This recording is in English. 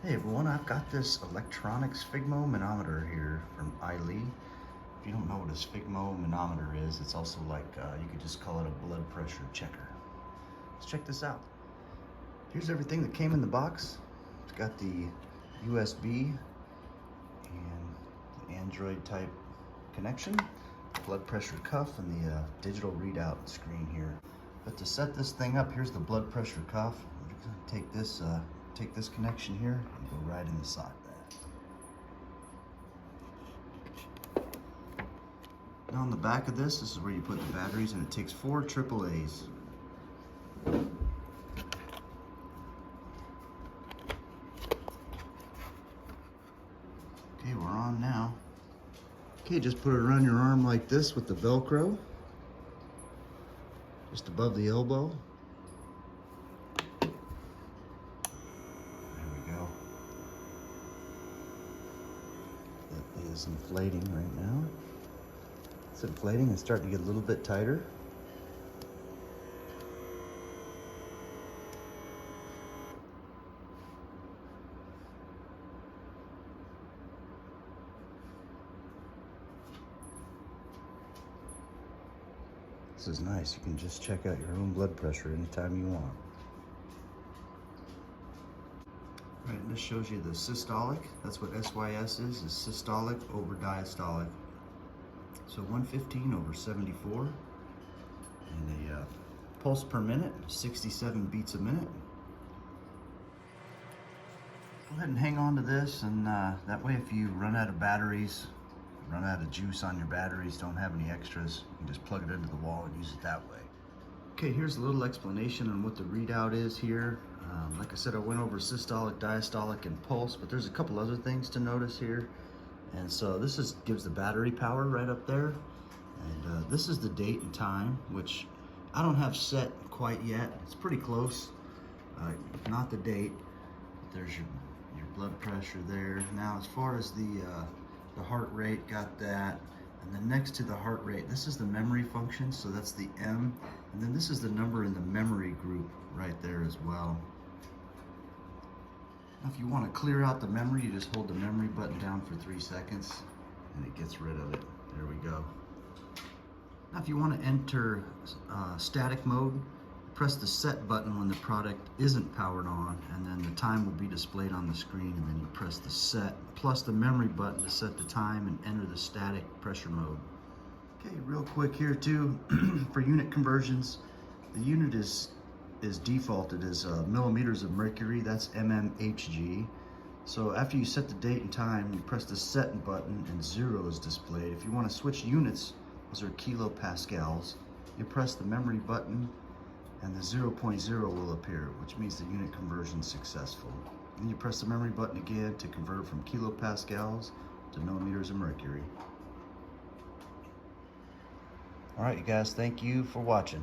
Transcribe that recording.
Hey everyone, I've got this electronic sphygmomanometer here from AILE. If you don't know what a sphygmomanometer is, it's also like, you could just call it a blood pressure checker. Let's check this out. Here's everything that came in the box. It's got the USB and the Android type connection, blood pressure cuff, and the digital readout screen here. But to set this thing up, here's the blood pressure cuff. We're gonna take this connection here and go right in the socket. Now on the back of this is where you put the batteries, and it takes 4 AAAs. Okay, we're on now. Okay, just put it around your arm like this with the Velcro, just above the elbow. That is inflating right now. It's inflating and starting to get a little bit tighter. This is nice. You can just check out your own blood pressure anytime you want. All right, and this shows you the systolic. That's what SYS is systolic over diastolic. So 115 over 74. And a pulse per minute, 67 beats a minute. Go ahead and hang on to this, and that way if you run out of batteries, run out of juice on your batteries, don't have any extras, you can just plug it into the wall and use it that way. Okay, here's a little explanation on what the readout is here. Like I said, I went over systolic, diastolic, and pulse, but there's a couple other things to notice here. And so this gives the battery power right up there. And this is the date and time, which I don't have set quite yet. It's pretty close. Not the date, but there's your blood pressure there. Now, as far as the heart rate, got that. And then next to the heart rate, this is the memory function, so that's the M. And then this is the number in the memory group right there as well. Now, if you want to clear out the memory, you just hold the memory button down for 3 seconds and it gets rid of it. There we go. Now, if you want to enter static mode, press the set button when the product isn't powered on, and then the time will be displayed on the screen, and then you press the set plus the memory button to set the time and enter the static pressure mode. Okay, real quick here too, for unit conversions, the unit is defaulted as millimeters of mercury. That's mmHg. So after you set the date and time, you press the set button and 0 is displayed. If you want to switch units, those are kilopascals. You press the memory button and the 0.0 will appear, which means the unit conversion is successful. Then you press the memory button again to convert from kilopascals to millimeters of mercury. All right, you guys, thank you for watching.